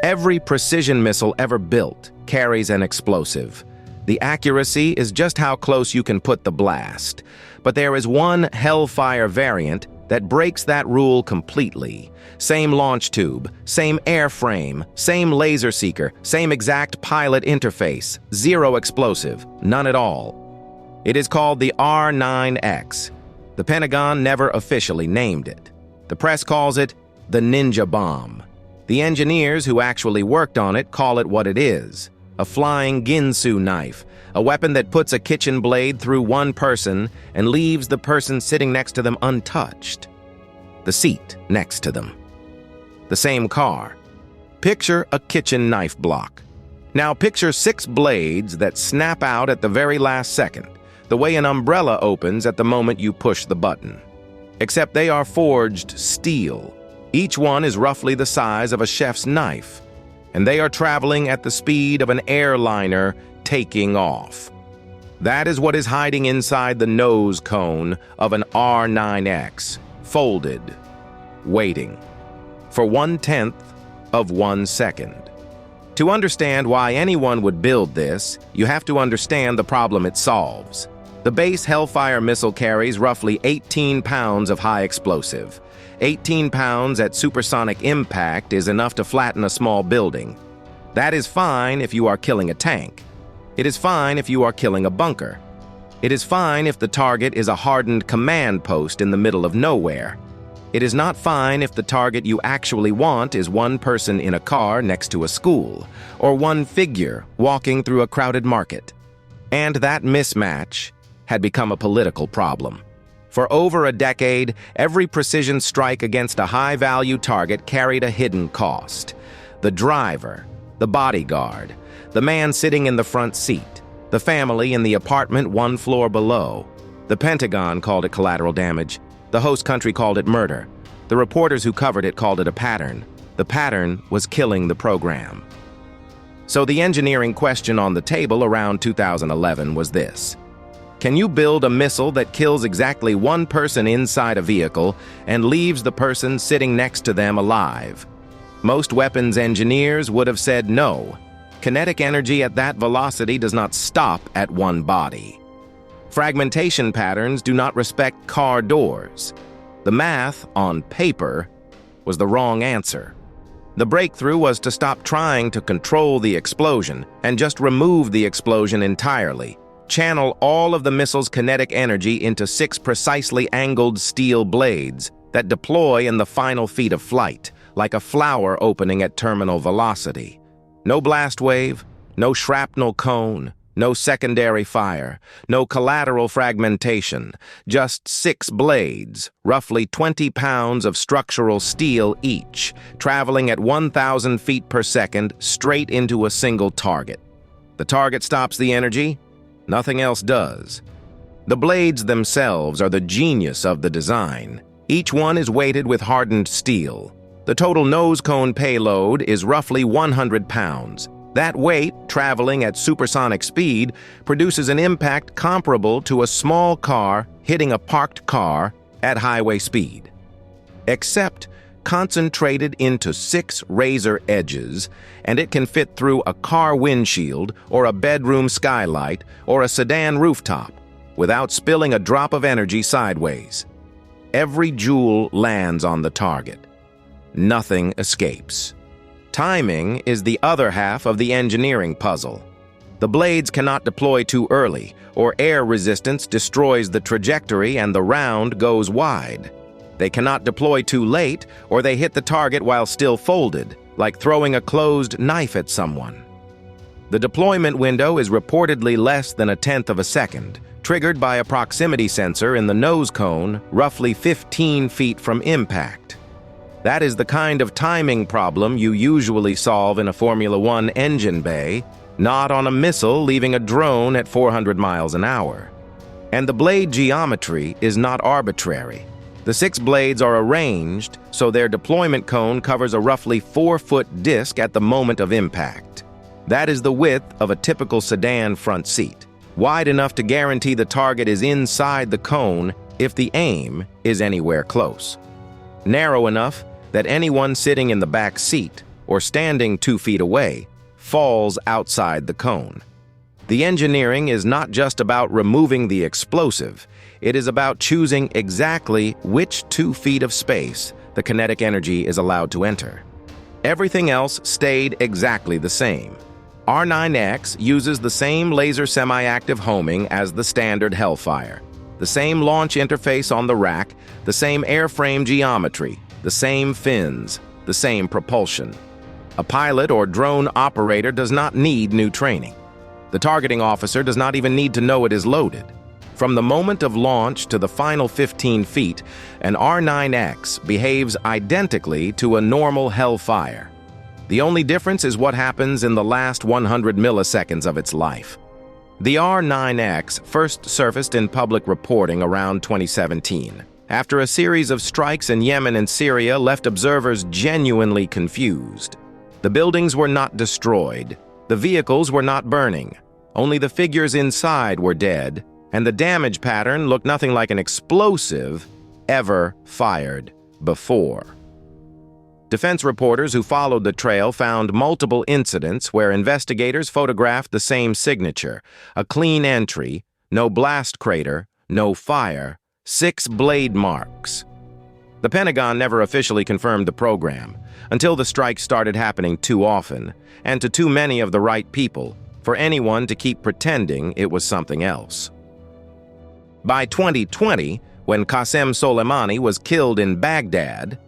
Every precision missile ever built carries an explosive. The accuracy is just how close you can put the blast. But there is one Hellfire variant that breaks that rule completely. Same launch tube, same airframe, same laser seeker, same exact pilot interface, zero explosive, none at all. It is called the R9X. The Pentagon never officially named it. The press calls it the Ninja Bomb. The engineers who actually worked on it call it what it is: a flying ginsu knife, a weapon that puts a kitchen blade through one person and leaves the person sitting next to them untouched. The seat next to them. The same car. Picture a kitchen knife block. Now picture 6 blades that snap out at the very last second, the way an umbrella opens at the moment you push the button. Except they are forged steel. Each one is roughly the size of a chef's knife, and they are traveling at the speed of an airliner taking off. That is what is hiding inside the nose cone of an R9X, folded, waiting, for 1/10 of 1 second. To understand why anyone would build this, you have to understand the problem it solves. The base Hellfire missile carries roughly 18 pounds of high explosive. 18 pounds at supersonic impact is enough to flatten a small building. That is fine if you are killing a tank. It is fine if you are killing a bunker. It is fine if the target is a hardened command post in the middle of nowhere. It is not fine if the target you actually want is one person in a car next to a school, or one figure walking through a crowded market. And that mismatch had become a political problem. For over a decade, every precision strike against a high-value target carried a hidden cost. The driver, the bodyguard, the man sitting in the front seat, the family in the apartment 1 floor below. The Pentagon called it collateral damage. The host country called it murder. The reporters who covered it called it a pattern. The pattern was killing the program. So the engineering question on the table around 2011 was this: can you build a missile that kills exactly one person inside a vehicle and leaves the person sitting next to them alive? Most weapons engineers would have said no. Kinetic energy at that velocity does not stop at one body. Fragmentation patterns do not respect car doors. The math, on paper, was the wrong answer. The breakthrough was to stop trying to control the explosion and just remove the explosion entirely. Channel all of the missile's kinetic energy into 6 precisely angled steel blades that deploy in the final feet of flight, like a flower opening at terminal velocity. No blast wave, no shrapnel cone, no secondary fire, no collateral fragmentation, just 6 blades, roughly 20 pounds of structural steel each, traveling at 1,000 feet per second straight into a single target. The target stops the energy. Nothing else does. The blades themselves are the genius of the design. Each one is weighted with hardened steel. The total nose cone payload is roughly 100 pounds. That weight, traveling at supersonic speed, produces an impact comparable to a small car hitting a parked car at highway speed. Except concentrated into 6 razor edges, and it can fit through a car windshield or a bedroom skylight or a sedan rooftop without spilling a drop of energy sideways. Every joule lands on the target. Nothing escapes. Timing is the other half of the engineering puzzle. The blades cannot deploy too early, or air resistance destroys the trajectory and the round goes wide. They cannot deploy too late, or they hit the target while still folded, like throwing a closed knife at someone. The deployment window is reportedly less than 1/10 of a second, triggered by a proximity sensor in the nose cone roughly 15 feet from impact. That is the kind of timing problem you usually solve in a Formula One engine bay, not on a missile leaving a drone at 400 miles an hour. And the blade geometry is not arbitrary. The 6 blades are arranged so their deployment cone covers a roughly 4-foot disc at the moment of impact. That is the width of a typical sedan front seat, wide enough to guarantee the target is inside the cone if the aim is anywhere close. Narrow enough that anyone sitting in the back seat or standing 2 feet away, falls outside the cone. The engineering is not just about removing the explosive, it is about choosing exactly which 2 feet of space the kinetic energy is allowed to enter. Everything else stayed exactly the same. R9X uses the same laser semi-active homing as the standard Hellfire, the same launch interface on the rack, the same airframe geometry, the same fins, the same propulsion. A pilot or drone operator does not need new training. The targeting officer does not even need to know it is loaded. From the moment of launch to the final 15 feet, an R9X behaves identically to a normal Hellfire. The only difference is what happens in the last 100 milliseconds of its life. The R9X first surfaced in public reporting around 2017, after a series of strikes in Yemen and Syria left observers genuinely confused. The buildings were not destroyed, the vehicles were not burning, only the figures inside were dead, and the damage pattern looked nothing like an explosive ever fired before. Defense reporters who followed the trail found multiple incidents where investigators photographed the same signature, a clean entry, no blast crater, no fire, 6 blade marks. The Pentagon never officially confirmed the program, until the strikes started happening too often, and to too many of the right people, for anyone to keep pretending it was something else. By 2020, when Qasem Soleimani was killed in Baghdad,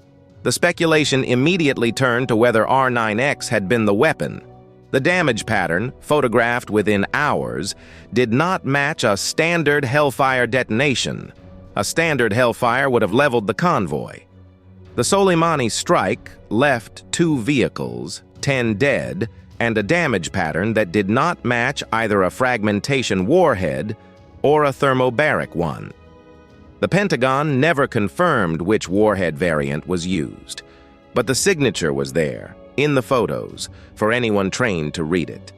the speculation immediately turned to whether R9X had been the weapon. The damage pattern, photographed within hours, did not match a standard Hellfire detonation. A standard Hellfire would have leveled the convoy. The Soleimani strike left 2 vehicles, 10 dead, and a damage pattern that did not match either a fragmentation warhead or a thermobaric one. The Pentagon never confirmed which warhead variant was used, but the signature was there, in the photos, for anyone trained to read it.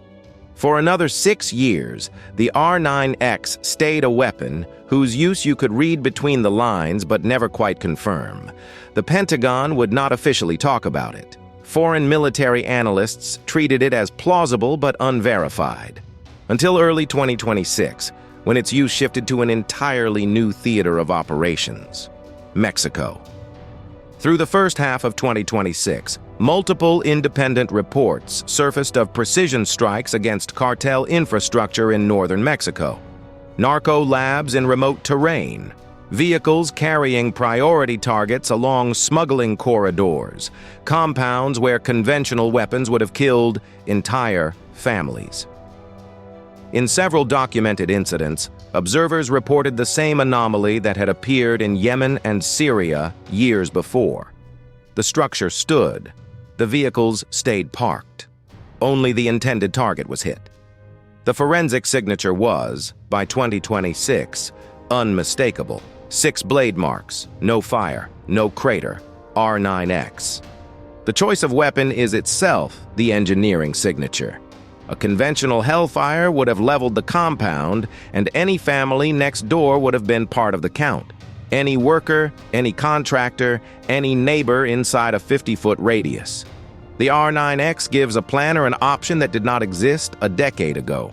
For another 6 years, the R9X stayed a weapon whose use you could read between the lines but never quite confirm. The Pentagon would not officially talk about it. Foreign military analysts treated it as plausible but unverified. Until early 2026, when its use shifted to an entirely new theater of operations: Mexico. Through the first half of 2026, multiple independent reports surfaced of precision strikes against cartel infrastructure in northern Mexico, narco labs in remote terrain, vehicles carrying priority targets along smuggling corridors, compounds where conventional weapons would have killed entire families. In several documented incidents, observers reported the same anomaly that had appeared in Yemen and Syria years before. The structure stood. The vehicles stayed parked. Only the intended target was hit. The forensic signature was, by 2026, unmistakable. 6 blade marks, no fire, no crater, R9X. The choice of weapon is itself the engineering signature. A conventional Hellfire would have leveled the compound, and any family next door would have been part of the count. Any worker, any contractor, any neighbor inside a 50-foot radius. The R9X gives a planner an option that did not exist a decade ago.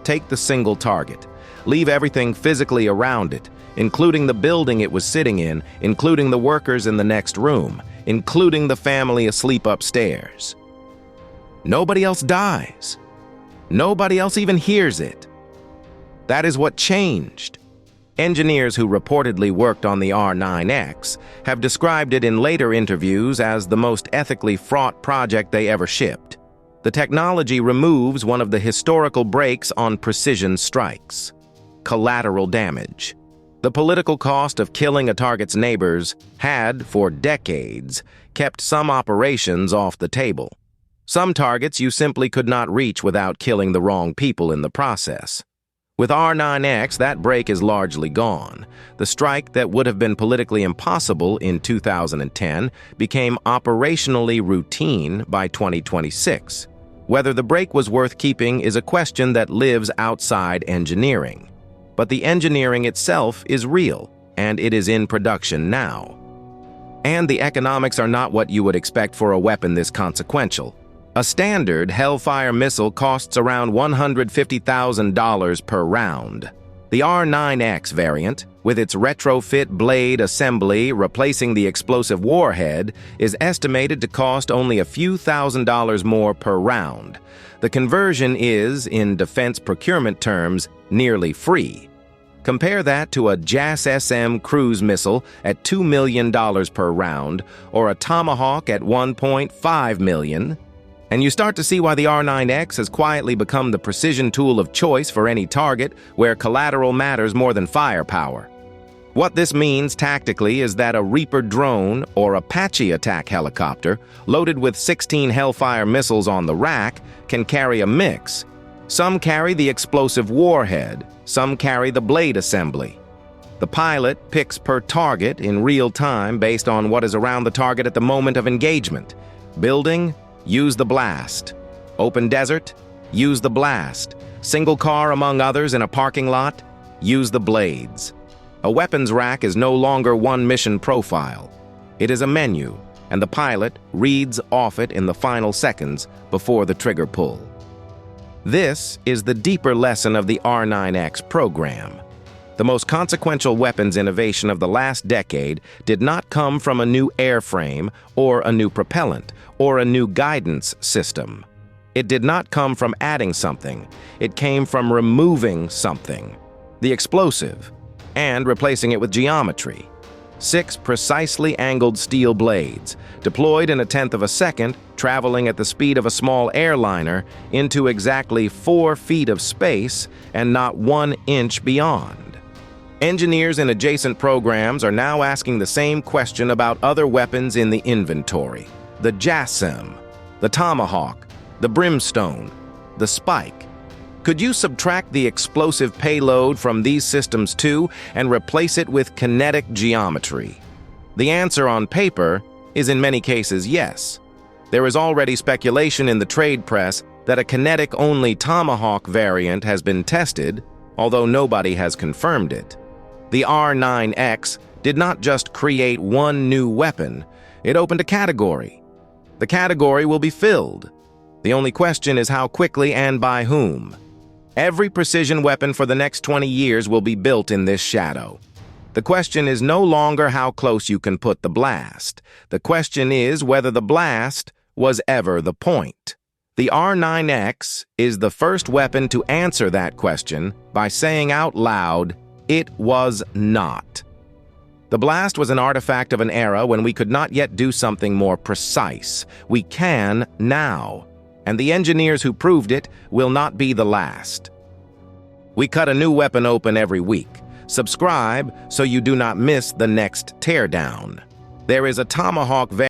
Take the single target. Leave everything physically around it, including the building it was sitting in, including the workers in the next room, including the family asleep upstairs. Nobody else dies. Nobody else even hears it. That is what changed. Engineers who reportedly worked on the R9X have described it in later interviews as the most ethically fraught project they ever shipped. The technology removes one of the historical brakes on precision strikes: collateral damage. The political cost of killing a target's neighbors had, for decades, kept some operations off the table. Some targets you simply could not reach without killing the wrong people in the process. With R9X, that break is largely gone. The strike that would have been politically impossible in 2010 became operationally routine by 2026. Whether the break was worth keeping is a question that lives outside engineering. But the engineering itself is real, and it is in production now. And the economics are not what you would expect for a weapon this consequential. A standard Hellfire missile costs around $150,000 per round. The R9X variant, with its retrofit blade assembly replacing the explosive warhead, is estimated to cost only a few $1,000s more per round. The conversion is, in defense procurement terms, nearly free. Compare that to a JAS-SM cruise missile at $2 million per round, or a Tomahawk at $1.5 million, and you start to see why the R9X has quietly become the precision tool of choice for any target where collateral matters more than firepower. What this means tactically is that a Reaper drone or Apache attack helicopter, loaded with 16 Hellfire missiles on the rack, can carry a mix. Some carry the explosive warhead, some carry the blade assembly. The pilot picks per target in real time based on what is around the target at the moment of engagement. Building, use the blast. Open desert, use the blast. Single car among others in a parking lot, use the blades. A weapons rack is no longer one mission profile. It is a menu, and the pilot reads off it in the final seconds before the trigger pull. This is the deeper lesson of the R9X program. The most consequential weapons innovation of the last decade did not come from a new airframe or a new propellant or a new guidance system. It did not come from adding something. It came from removing something, the explosive, and replacing it with geometry. 6 precisely angled steel blades, deployed in 1/10 of a second, traveling at the speed of a small airliner into exactly 4 feet of space and not 1 inch beyond. Engineers in adjacent programs are now asking the same question about other weapons in the inventory. The JASSM, the Tomahawk, the Brimstone, the Spike. Could you subtract the explosive payload from these systems too and replace it with kinetic geometry? The answer on paper is in many cases yes. There is already speculation in the trade press that a kinetic-only Tomahawk variant has been tested, although nobody has confirmed it. The R9X did not just create one new weapon, it opened a category. The category will be filled. The only question is how quickly and by whom. Every precision weapon for the next 20 years will be built in this shadow. The question is no longer how close you can put the blast. The question is whether the blast was ever the point. The R9X is the first weapon to answer that question by saying out loud, it was not. The blast was an artifact of an era when we could not yet do something more precise. We can now. And the engineers who proved it will not be the last. We cut a new weapon open every week. Subscribe so you do not miss the next teardown. There is a Tomahawk